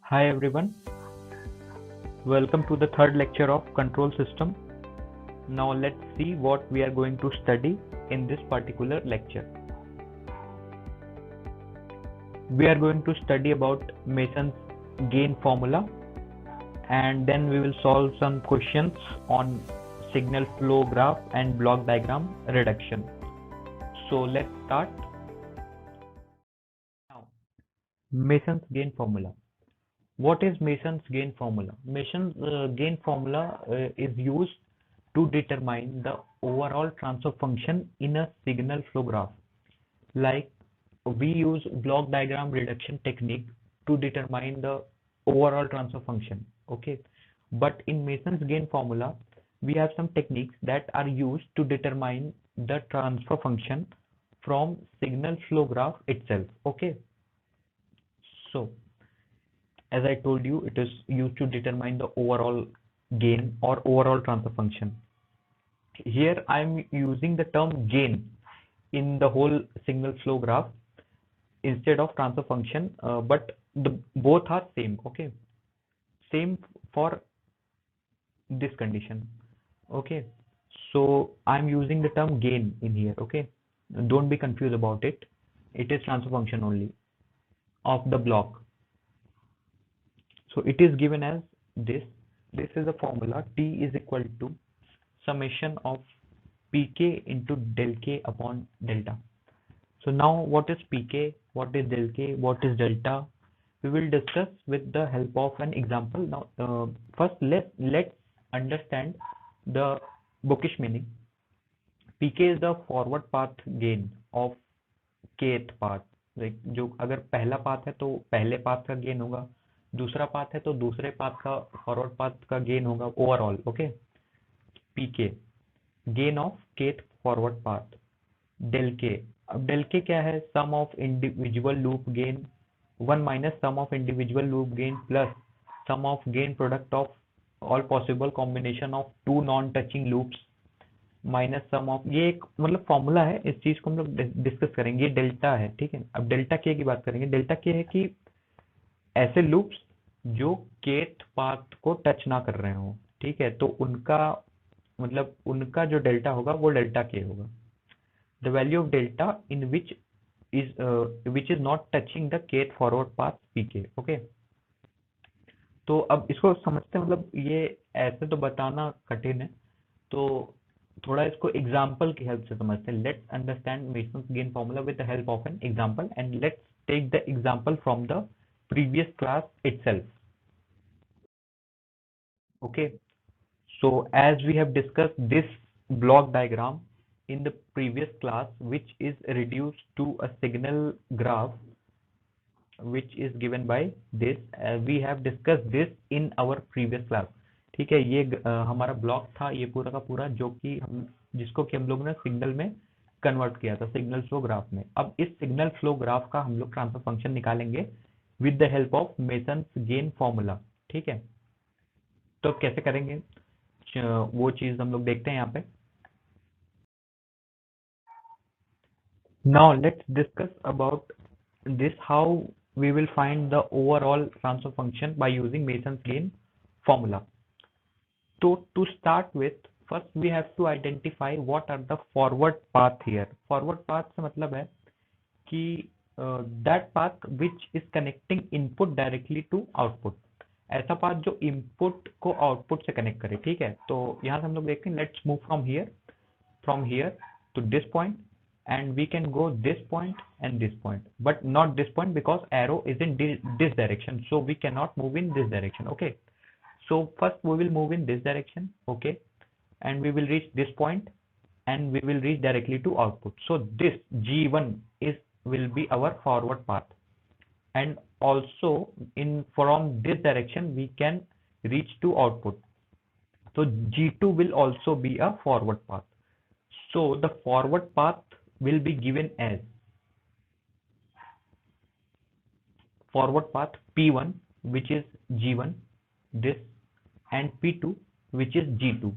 Hi everyone, welcome to the third lecture of control system. Now let's see what we are going to study in this particular lecture. We are going to study about Mason's gain formula, and then we will solve some questions on signal flow graph and block diagram reduction. So let's start. Now, Mason's gain formula. What is Mason's gain formula? Mason's gain formula is used to determine the overall transfer function in a signal flow graph. Like we use block diagram reduction technique to determine the overall transfer function. Okay, but in Mason's gain formula, we have some techniques that are used to determine the transfer function from signal flow graph itself. Okay, so as I told you, it is used to determine the overall gain or overall transfer function. Here I'm using the term gain in the whole signal flow graph instead of transfer function, but both are same. Okay, same for this condition. Okay, so I'm using the term gain in here. Okay, don't be confused about it. It is transfer function only of the block. So it is given as this. This is the formula. T is equal to summation of pk into del k upon delta. So now what is pk, what is del k, what is delta? We will discuss with the help of an example. Now first let's understand the bookish meaning. pk is the forward path gain of kth path. Like जो अगर पहला path है तो पहले path का gain होगा, दूसरा path है तो दूसरे पाथ का फॉरवर्ड पाथ का गेन होगा overall. Okay, PK gain of kth forward path. Del K, अब डेल के क्या है? Sum of individual loop gain, one minus sum of individual loop gain plus sum of gain product of all possible combination of two non touching loops minus sum of. ये एक मतलब formula है, इस चीज को हम लोग डिस्कस करेंगे. ये डेल्टा है, ठीक है. अब डेल्टा के की बात करेंगे. डेल्टा के है कि ऐसे लूप्स जो केथ पाथ को टच ना कर रहे हो, ठीक है, तो उनका मतलब उनका जो डेल्टा होगा वो डेल्टा के होगा. The value of delta in which is not touching the kth forward path PK. Okay, तो अब इसको समझते हैं. मतलब ये ऐसे तो बताना कठिन है, तो थोड़ा इसको एग्जाम्पल की हेल्प से समझते हैं. Let's understand Mason's gain formula with the help of an example, and let's take the example from the previous class itself. Okay, so as we have discussed this block diagram in the previous class, which is reduced to a signal graph which is given by this, we have discussed this in our previous class. ठीक है, ये हमारा block था, ये पूरा का पूरा, जो कि हम जिसको कि हम लोग ने सिग्नल में कन्वर्ट किया था, सिग्नल फ्लो ग्राफ में. अब इस सिग्नल फ्लो ग्राफ का हम लोग ट्रांसफर फंक्शन निकालेंगे with the help of masons gain formula. ठीक है, तो कैसे करेंगे वो चीज हम लोग देखते हैं यहाँ पे. Now let's discuss about this, how we will find the overall transfer function by using Mason's gain formula. So to start with, first we have to identify what are the forward path here. Forward path से मतलब है कि that path which is connecting input directly to output. ऐसा path जो input को output से connect करे. ठीक है, तो यहाँ से हम लोग देखते हैं. Let's move from here to this point, and we can go this point and this point, but not this point because arrow is in this direction, so we cannot move in this direction. Okay, so first we will move in this direction. Okay, and we will reach this point and we will reach directly to output. So this G1 will be our forward path, and also in from this direction we can reach to output. So G2 will also be a forward path. So the forward path will be given as forward path P1, which is G1, this, and P2, which is G2.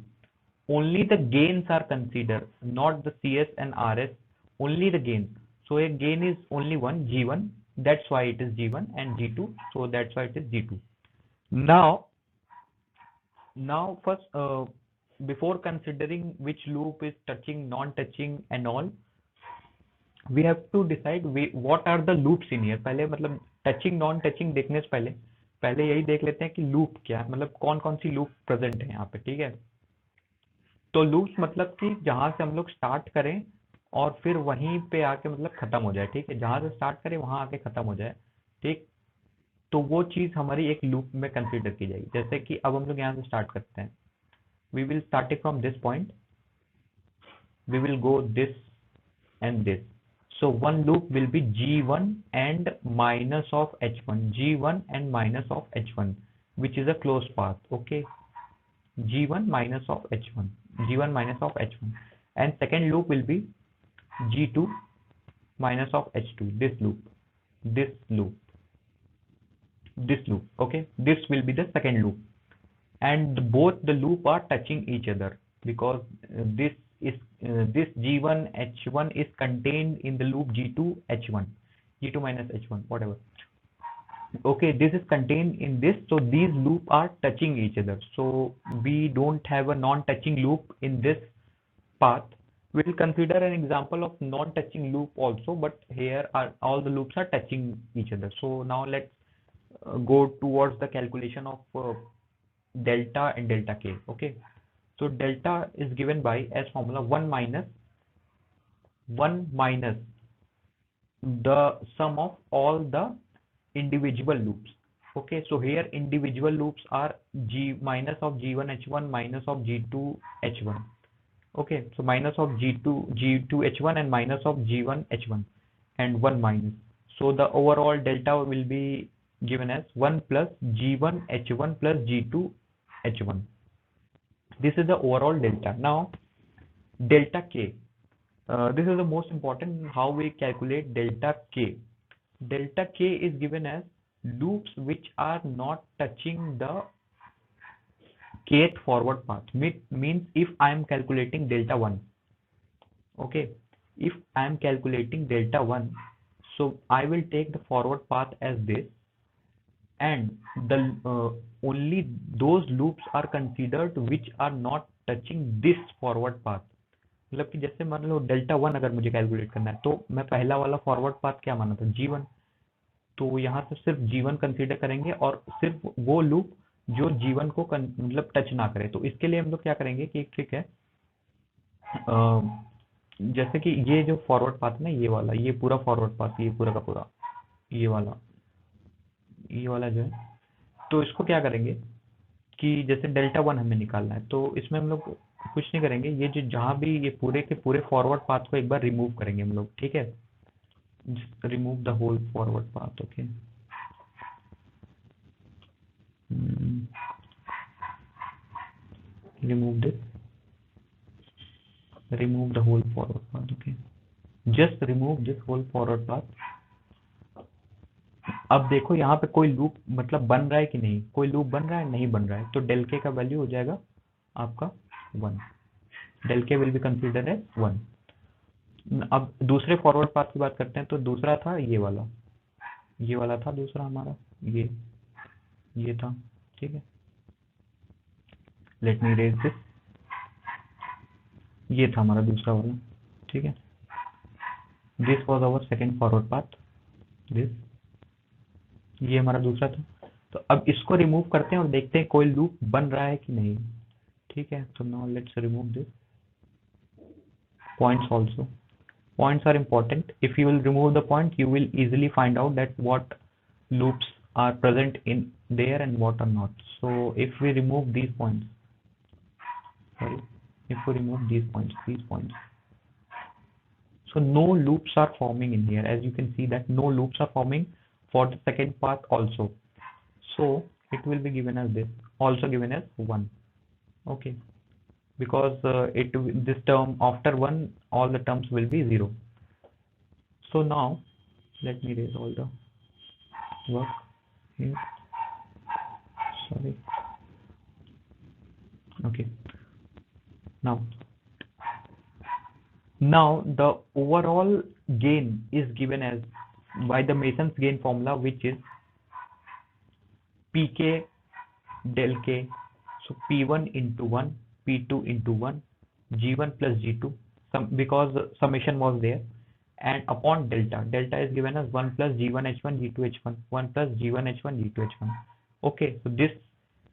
Only the gains are considered, not the CS and RS, only the gains. So a gain is only one, G1, That's why it is G1 and G2. So that's why it is G2. Now first, before considering which loop is touching, non-touching and all, we have to decide what are the loops in here. पहले मतलब touching non touching देखने से पहले यही देख लेते हैं कि लूप क्या है, मतलब कौन कौन सी लूप प्रेजेंट है यहाँ पे, ठीक है। तो लूप्स मतलब कि जहां से हम लोग स्टार्ट करें और फिर वहीं पे आके मतलब खत्म हो जाए, ठीक है। जहां से स्टार्ट करें वहां आके खत्म हो जाए, ठीक। तो वो चीज हमारी एक लूप में कंसीडर की जाएगी। जैसे कि अब हम लोग यहाँ से स्टार्ट करते हैं, we will start it from this point, we will go this and this. So one loop will be G1 and minus of H1, G1 and minus of H1, which is a closed path. Okay, G1 minus of H1, G1 minus of H1, and second loop will be G2 minus of H2. This loop, this loop, this loop. Okay, this will be the second loop, and both the loop are touching each other because this is this G1 H1 is contained in the loop G2 H1, G2 minus H1, whatever. Okay, this is contained in this, so these loop are touching each other. So we don't have a non-touching loop in this path. We will consider an example of non-touching loop also, but here are all the loops are touching each other. So now let's go towards the calculation of delta and delta k. Okay, so delta is given by as formula 1 minus the sum of all the individual loops. Okay, so here individual loops are g minus of g1 h1 minus of g2 h1. Okay, so minus of g2 h1 and minus of g1 h1 and 1 minus. So the overall delta will be given as 1 plus g1 h1 plus g2 h1. This is the overall delta. Now delta k, this is the most important, how we calculate delta k. Delta k is given as loops which are not touching the kth forward path. Means if I am calculating delta 1, okay, if I am calculating delta 1, so I will take the forward path as this, and the only those loops are considered which are not touching this forward path. मतलब कि जैसे मान लो delta 1 अगर मुझे calculate करना है, तो मैं पहला वाला फॉरवर्ड पाथ क्या माना था, G1, तो यहाँ से सिर्फ G1 कंसीडर करेंगे और सिर्फ वो लूप जो G1 को मतलब टच ना करे। तो इसके लिए हम लोग क्या करेंगे कि ठीक है, जैसे कि ये जो फॉरवर्ड पाथ है ना, ये वाला, ये पूरा फॉरवर्ड पाथ, ये पूरा का पूरा, ये वाला जो है, तो इसको क्या करेंगे कि जैसे डेल्टा 1 हमें निकालना है, तो इसमें हम लोग कुछ नहीं करेंगे, ये जो जहां भी ये पूरे के पूरे फॉरवर्ड पाथ को एक बार रिमूव करेंगे हम लोग, ठीक है। Remove the whole forward path. Okay, remove this, remove the whole forward path. Okay, just remove this whole forward path. अब देखो यहाँ पे कोई लूप मतलब बन रहा है कि नहीं, कोई लूप बन रहा है, नहीं बन रहा है, तो डेल के का वैल्यू हो जाएगा आपका 1, डेल के विल बी कंसीडर एज 1। अब दूसरे फॉरवर्ड पाथ की बात करते हैं, तो दूसरा था ये वाला था दूसरा हमारा, ये था, ठीक है। लेट मी इरेज दिस, ये था हमारा दूसरा वाला, ठीक है। This was our second forward path, this, ये हमारा दूसरा था। तो अब इसको रिमूव करते हैं और देखते हैं कोई लूप बन रहा है कि नहीं, ठीक है। तो now let's remove this points also. Points are important. If you will remove the point, you will easily find out that what loops are present in there and what are not. So if we remove these points, so no loops are forming in here. As you can see that no loops are forming for the second path also. So it will be given as this, also given as 1. Okay, because this term after 1, all the terms will be 0. So now let me erase all the work here. Sorry. Okay. Now the overall gain is given as by the Mason's gain formula, which is Pk del k. So P1 into 1, P2 into 1, G1 plus G2, because summation was there, and upon delta. Delta is given as 1 plus G1 H1 G2 H1, 1 plus G1 H1 G2 H1. Okay, so this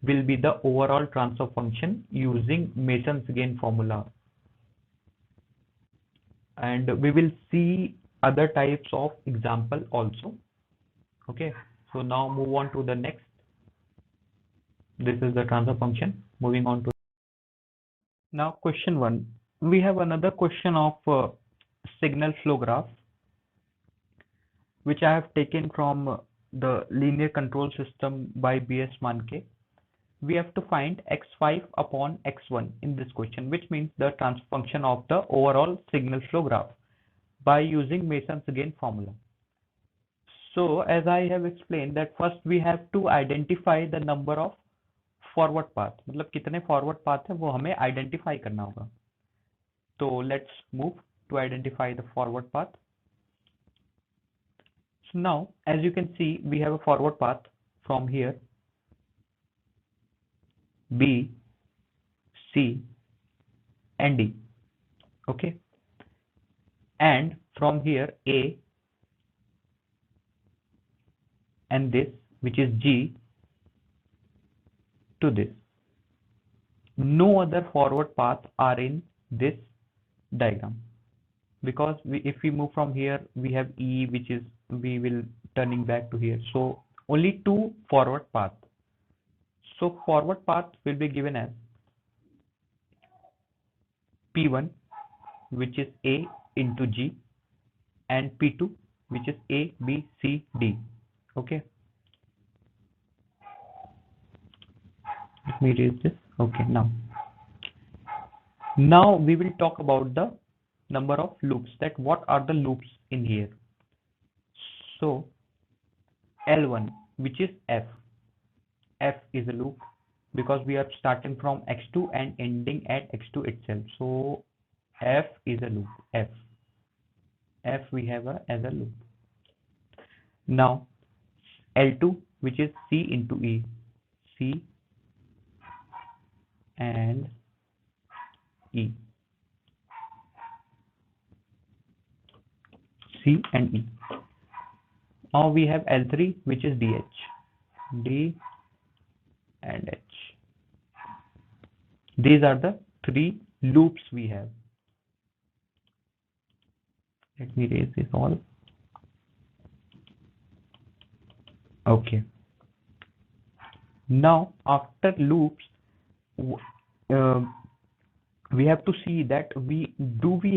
will be the overall transfer function using Mason's gain formula. And we will see other types of example also. Okay, so now move on to the next. This is the transfer function. Moving on to now question 1. We have another question of signal flow graph, which I have taken from the linear control system by B.S. Manke. We have to find x5 upon x1 in this question, which means the transfer function of the overall signal flow graph by using Mason's gain formula. So as I have explained that first we have to identify the number of forward path, मतलब कितने forward path है वो हमें identify करना होगा. So let's move to identify the forward path. So now as you can see, we have a forward path from here B, C and D. Okay, and from here A and this, which is G, to this. No other forward paths are in this diagram, because if we move from here, we have E, which is we will turning back to here. So only two forward paths. So forward path will be given as P1, which is A into G, and P2, which is A, B, C, D. Okay. Let me erase this. Okay, now we will talk about the number of loops, that what are the loops in here. So L1, which is F is a loop, because we are starting from x2 and ending at x2 itself. So F is a loop. F we have as a loop. Now L2, which is C into E, C and E, C and E. Now we have L3, which is DH, D and H. These are the three loops we have. Let me erase this all. Okay. Now after loops, we have to see that we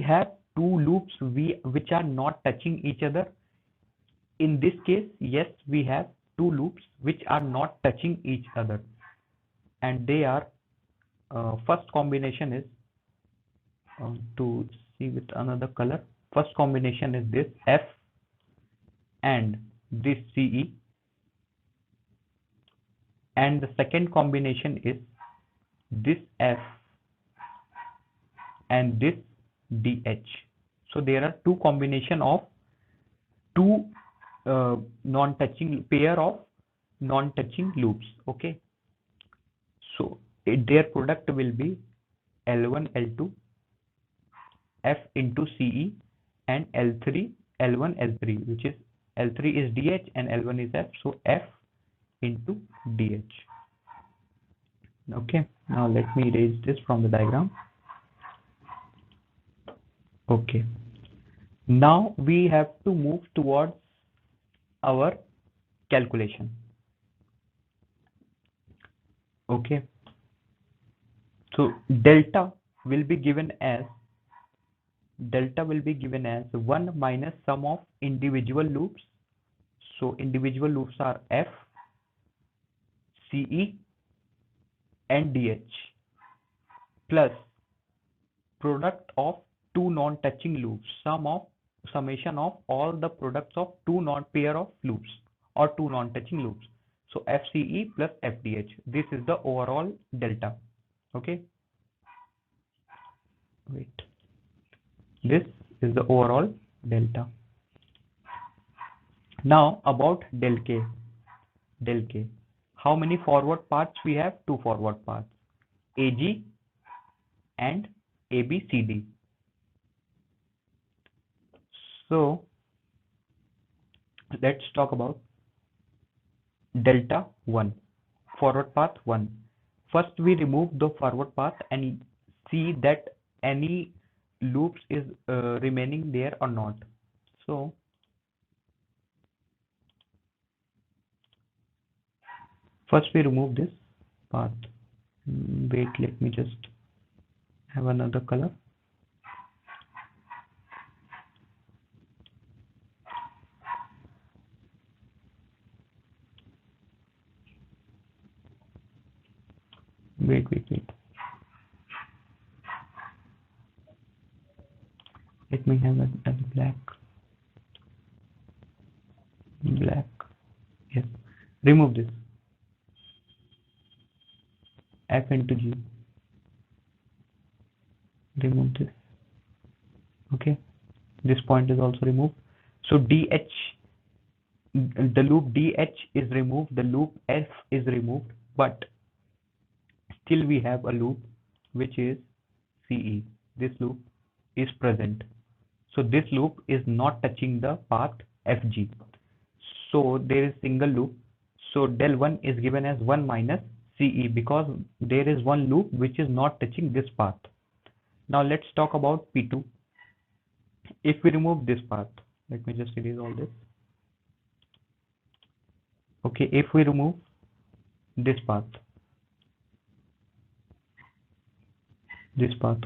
have two loops which are not touching each other. In this case, yes, we have two loops which are not touching each other, and they are first combination is to see with another color. First combination is this F and this CE, and the second combination is this F and this DH. So there are two combination of two non-touching pair of non-touching loops. Okay, so their product will be L1 L2 F into CE and L3 L1 L3, which is L3 is DH and L1 is F, so F into DH. Okay, now let me erase this from the diagram. Okay, now we have to move towards our calculation. Okay, so delta will be given as 1 minus sum of individual loops. So individual loops are F, CE and DH plus product of two non-touching loops, summation of all the products of two pair of loops or two non-touching loops. So FCE plus FDH. This is the overall delta. Okay. Wait. This is the overall delta. Now about del k. Del k. How many forward paths we have? Two forward paths, AG and ABCD. So let's talk about delta 1, forward path 1. First we remove the forward path and see that any loops is remaining there or not. So first we remove this path. Wait, let me just have another color. Wait. Let me have a black. Black. Yes. Remove this. F into G. Remove this. Okay. This point is also removed. So DH, the loop DH is removed, the loop F is removed, but still we have a loop which is CE. This loop is present. So this loop is not touching the path FG. So there is single loop. So del 1 is given as 1 minus CE because there is one loop which is not touching this path. Now let's talk about P2. If we remove this path, let me just erase all this. Okay, if we remove this path,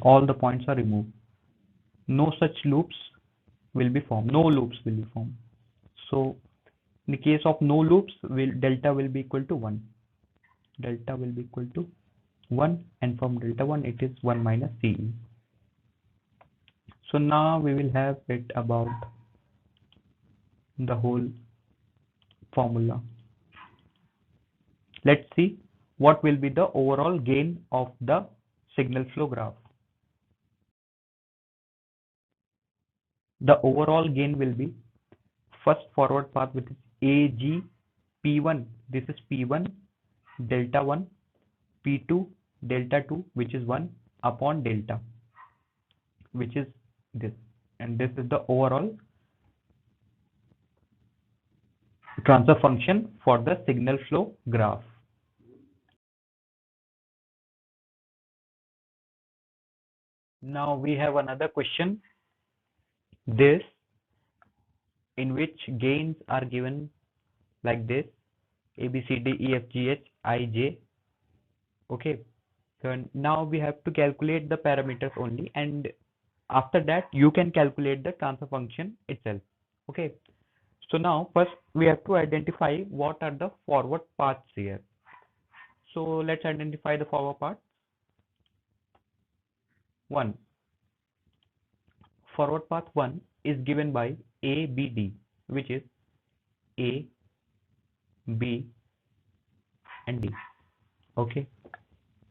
all the points are removed. No such loops will be formed. No loops will be formed. So in the case of no loops, delta will be equal to 1. Delta will be equal to 1, and from delta 1 it is 1 minus CE. So now we will have it about the whole formula. Let's see what will be the overall gain of the signal flow graph. The overall gain will be first forward path, which is AG P1. This is P1 delta 1, P2 delta 2, which is 1 upon delta, which is this, and this is the overall transfer function for the signal flow graph. Now we have another question, this, in which gains are given like this: A, B, C, D, E, F, G, H, I, J. Okay, so now we have to calculate the parameters only, and after that you can calculate the transfer function itself. Okay, so now first we have to identify what are the forward paths here. So let's identify the forward path. 1, forward path 1 is given by ABD, which is A, B and D. Okay,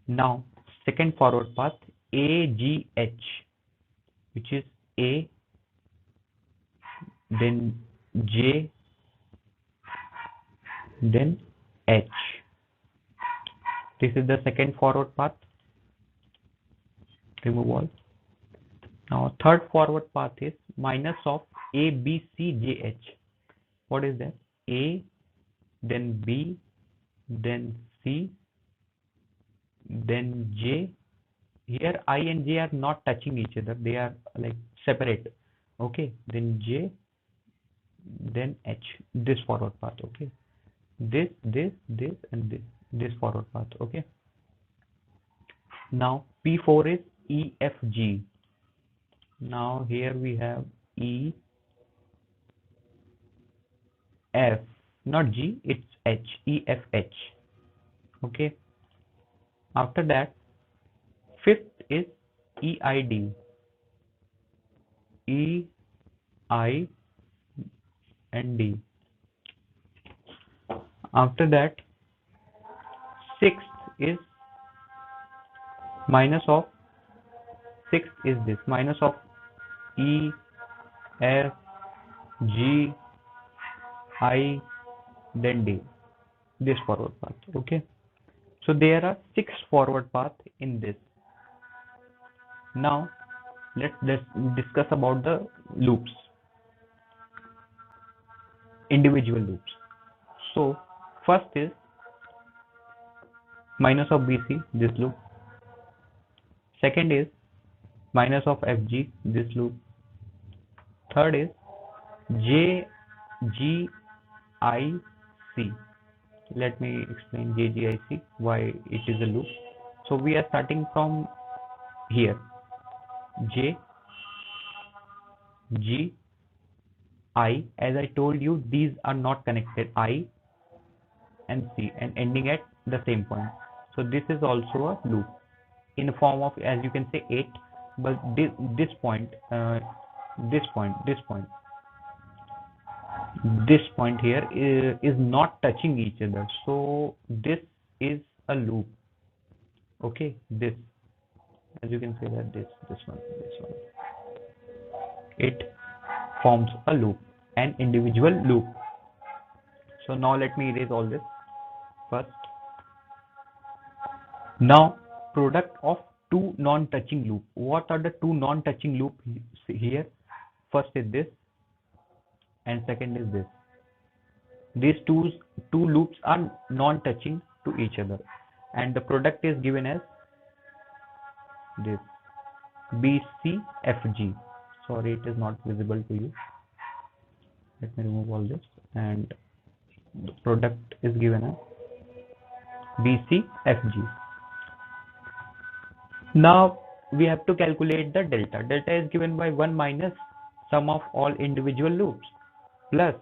now second forward path AGH, which is A, then J, then H. This is the second forward path. Remove all. Now third forward path is minus of ABCJH. What is that? A, then B, then C, then J. Here I and J are not touching each other, they are like separate. Okay, then J, then H. This forward path. Okay, this and this forward path. Okay, now P4 is EFG. Now here we have E, F, not G, it's H, E, F, H. Okay, after that fifth is EID, E, I and D. After that sixth is minus of, sixth is this, minus of E, F, G, I, then D. This forward path. Okay. So there are 6 forward paths in this. Now let's discuss about the loops, individual loops. So first is minus of BC, this loop. Second is minus of FG, this loop. Third is JGIC. Let me explain JGIC, why it is a loop. So we are starting from here. J, G, I. As I told you, these are not connected. I and C and ending at the same point. So this is also a loop in the form of, as you can say, 8. But this point, this point here is not touching each other. So this is a loop. Okay, this, as you can say that this one, it forms a loop, an individual loop. So now let me erase all this first. Now product of two non-touching loop. What are the two non-touching loop here? First is this and second is this. These two loops are non-touching to each other, and the product is given as this BCFG. Sorry, it is not visible to you. Let me remove all this, and the product is given as BCFG. Now we have to calculate the delta. Delta is given by 1 minus sum of all individual loops plus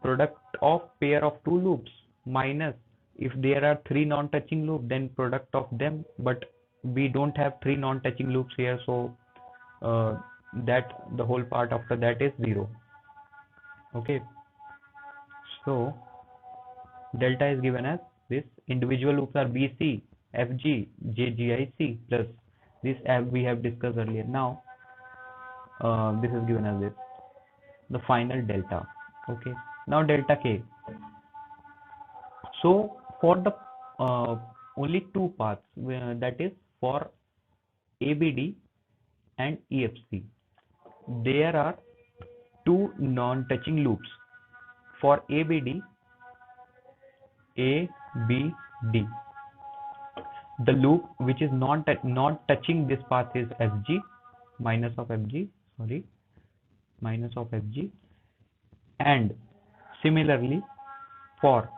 product of pair of two loops minus, if there are 3 non-touching loops, then product of them, but we don't have 3 non-touching loops here, so that the whole part after that is 0. Okay, so delta is given as this. Individual loops are BC, FG, JGIC plus this we have discussed earlier. Now this is given as this, the final delta. Okay, now delta K. So for the only two paths, that is for ABD and EFC, there are two non-touching loops. For ABD, the loop which is not touching this path is FG, minus of FG, and similarly for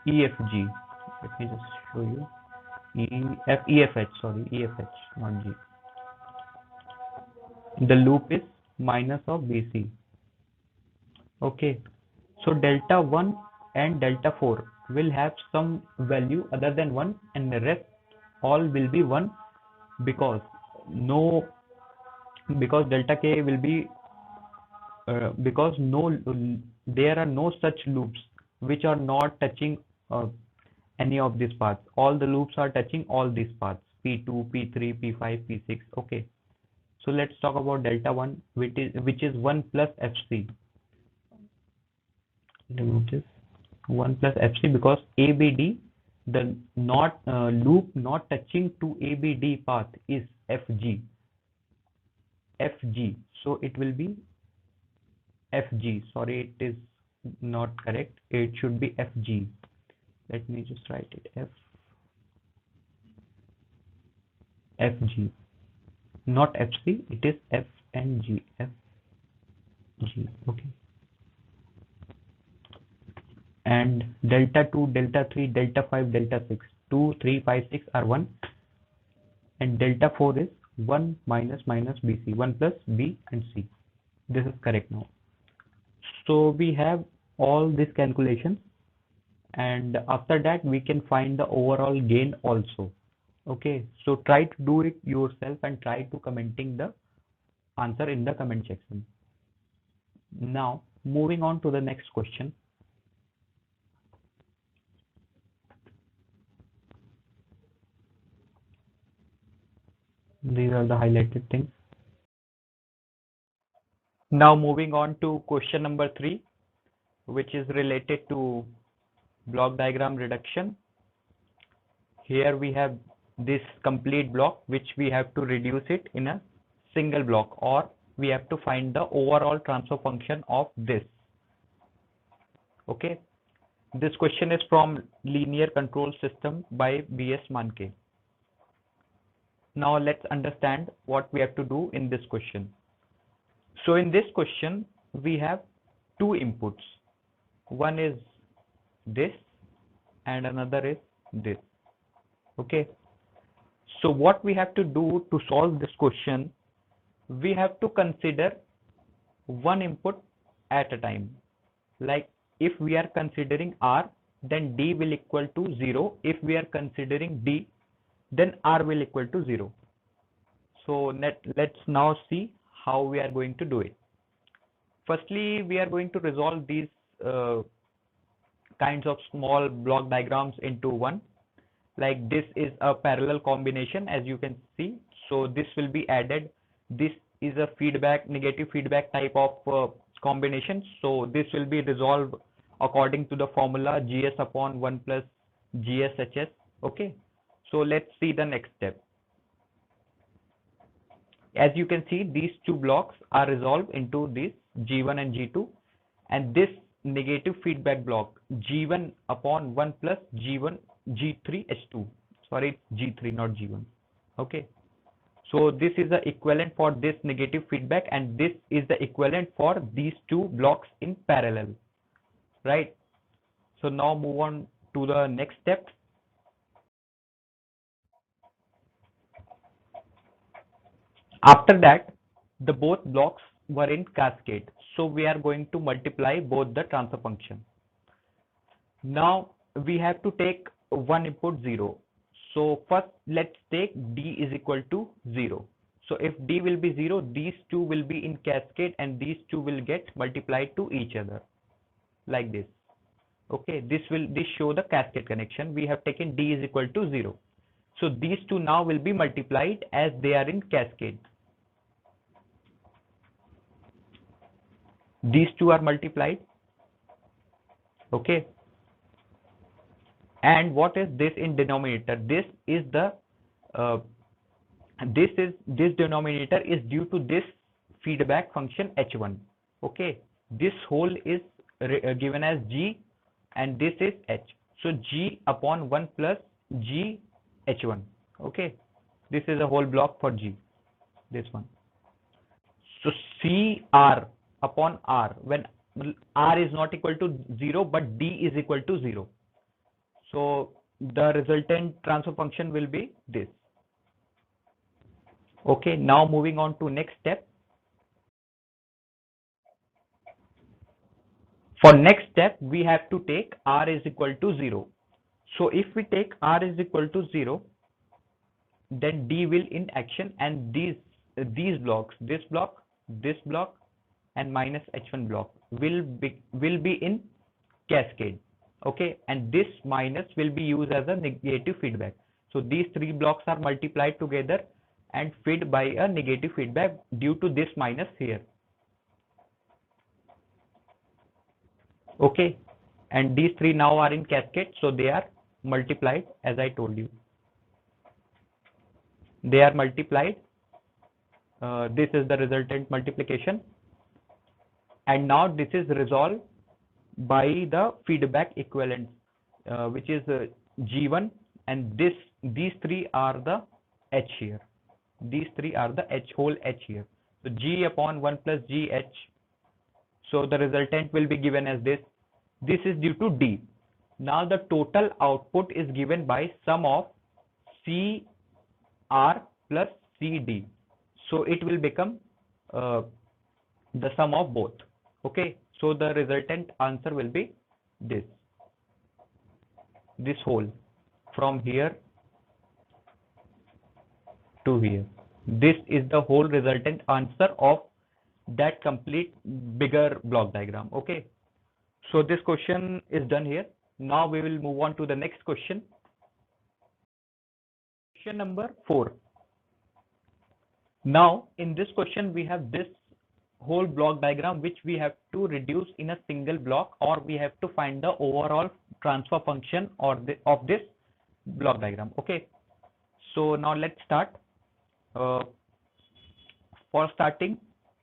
EFG, let me just show you, EFH, not G. The loop is minus of BC. Okay, so delta 1 and delta 4 will have some value other than 1, and the rest all will be 1, because delta K will be because there are no such loops which are not touching any of these paths. All the loops are touching all these paths, P2, P3, P5, P6. Okay, so let's talk about delta 1, which is 1 plus FC. Remove this 1 plus FC, because ABD, the loop not touching to ABD path is FG. So it will be FG. Sorry, it is not correct. It should be FG. Let me just write it, FG, not FC. It is F and G. FG. Okay. And delta 2, delta 3, delta 5, delta 6. 2, 3, 5, 6 are 1. And delta 4 is 1 minus BC. 1 plus B and C. This is correct now. So we have all these calculations, and after that we can find the overall gain also. Okay, so try to do it yourself and try to commenting the answer in the comment section. Now moving on to the next question. These are the highlighted things. Now moving on to question number 3, which is related to block diagram reduction. Here we have this complete block which we have to reduce it in a single block, or we have to find the overall transfer function of this. Okay, this question is from linear control system by B.S. Manke. Now let's understand what we have to do in this question. So in this question we have two inputs. One is this and another is this. Okay, so what we have to do to solve this question, we have to consider one input at a time. Like if we are considering R, then D will equal to 0. If we are considering D, then R will equal to 0. So let's now see how we are going to do it. Firstly, we are going to resolve these kinds of small block diagrams into one. Like this is a parallel combination, as you can see. So this will be added. This is a feedback, negative feedback type of combination. So this will be resolved according to the formula GS upon 1 plus GSHS. Okay. So let's see the next step. As you can see, these two blocks are resolved into this G1 and G2, and this negative feedback block G1 upon 1 plus G1 G3 H2. Sorry, G3, not G1. Okay. So this is the equivalent for this negative feedback, and this is the equivalent for these two blocks in parallel, right? So now move on to the next step. After that, the both blocks were in cascade. So we are going to multiply both the transfer function. Now we have to take one input 0. So first let's take D is equal to 0. So if D will be 0, these two will be in cascade and these two will get multiplied to each other like this. Okay, this show the cascade connection. We have taken D is equal to 0. So these two now will be multiplied as they are in cascade. These two are multiplied. Okay. And what is this in denominator? This is the this denominator is due to this feedback function H1. Okay, this whole is given as G and this is H. So G upon 1 plus G H1. Okay, this is a whole block for G, this one. So CR upon R, when R is not equal to 0 but D is equal to 0. So the resultant transfer function will be this. Okay, now moving on to next step. For next step, we have to take R is equal to 0. So if we take R is equal to 0, then D will in action, and these blocks, this block, and minus H1 block will be in cascade. Okay, and this minus will be used as a negative feedback. So these three blocks are multiplied together and fed by a negative feedback due to this minus here. Okay, and these three now are in cascade, so they are multiplied as I told you. They are multiplied. This is the resultant multiplication, and now this is resolved by the feedback equivalent, which is G1, and these three are the H here. These three are the H whole H here. So G upon 1 plus GH. So the resultant will be given as this. This is due to D. Now the total output is given by sum of CR plus CD. So it will become the sum of both. Okay. So the resultant answer will be this whole from here to here. This is the whole resultant answer of that complete bigger block diagram. Okay. So this question is done here. Now we will move on to the next question. Question number 4. Now in this question we have this whole block diagram which we have to reduce in a single block, or we have to find the overall transfer function of this block diagram. Okay, so now let's start. uh, for starting,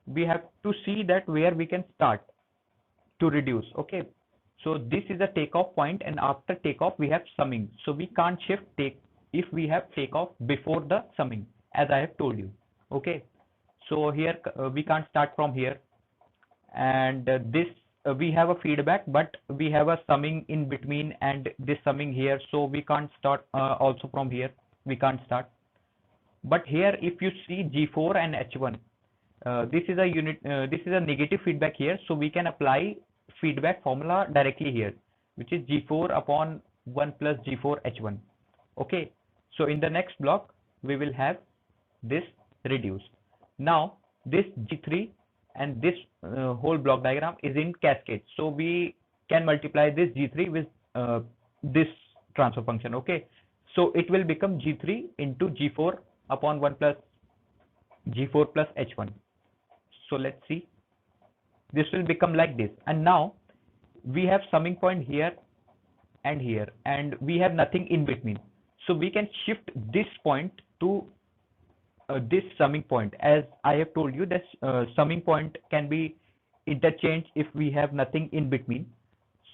we have to see that where we can start to reduce. Okay, so this is a takeoff point, and after takeoff we have summing, so we can't shift take if we have takeoff before the summing, as I have told you. Okay, so here we can't start from here, and this we have a feedback, but we have a summing in between and this summing here, so we can't start also from here, we can't start. But here if you see G4 and H1, this is a this is a negative feedback here, so we can apply feedback formula directly here, which is G4 upon 1 plus G4 H1. Okay, so in the next block we will have this reduced. Now this G3 and this whole block diagram is in cascade, so we can multiply this G3 with this transfer function. Okay, so it will become G3 into G4 upon 1 plus G4 plus H1. So let's see, this will become like this, and now we have summing point here and here, and we have nothing in between, so we can shift this point to this summing point. As I have told you, that summing point can be interchanged if we have nothing in between,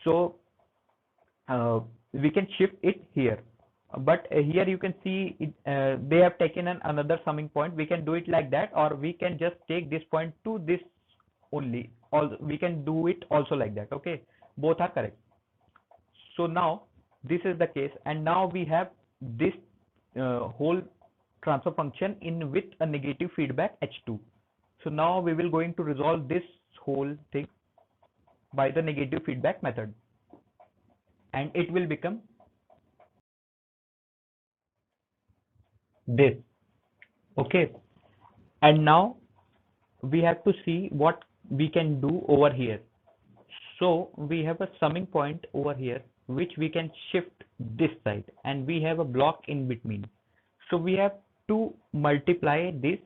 so we can shift it here. But here you can see it, they have taken another summing point. We can do it like that, or we can just take this point to this only, or we can do it also like that. Okay, both are correct. So now this is the case, and now we have this whole transfer function in with a negative feedback H2. So now we will going to resolve this whole thing by the negative feedback method, and it will become this. Okay, and now we have to see what we can do over here. So we have a summing point over here which we can shift this side, and we have a block in between, so we have to multiply this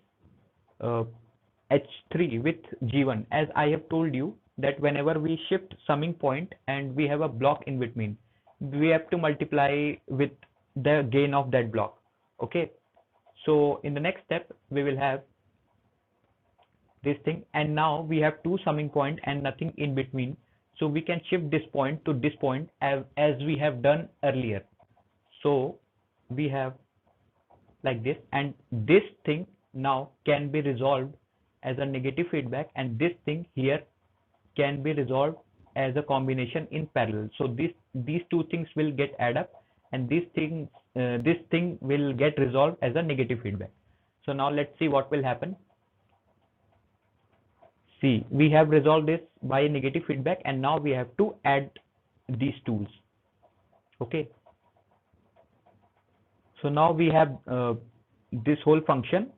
H3 with G1. As I have told you that whenever we shift summing point and we have a block in between, we have to multiply with the gain of that block. Okay, so in the next step we will have this thing, and now we have two summing point and nothing in between, so we can shift this point to this point as we have done earlier. So we have like this, and this thing now can be resolved as a negative feedback, and this thing here can be resolved as a combination in parallel. So these two things will get add up, and this thing will get resolved as a negative feedback. So now let's see what will happen. See, we have resolved this by negative feedback, and now we have to add these tools. Okay, so now we have this whole function,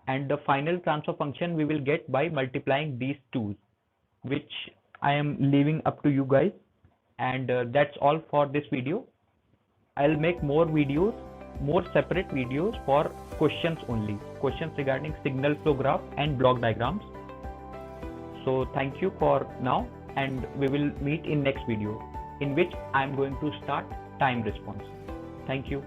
and the final transfer function we will get by multiplying these tools, which I am leaving up to you guys. And that's all for this video. I'll make more videos, more separate videos for questions only, questions regarding signal flow graph and block diagrams. So thank you for now, and we will meet in next video, in which I'm going to start time response. Thank you.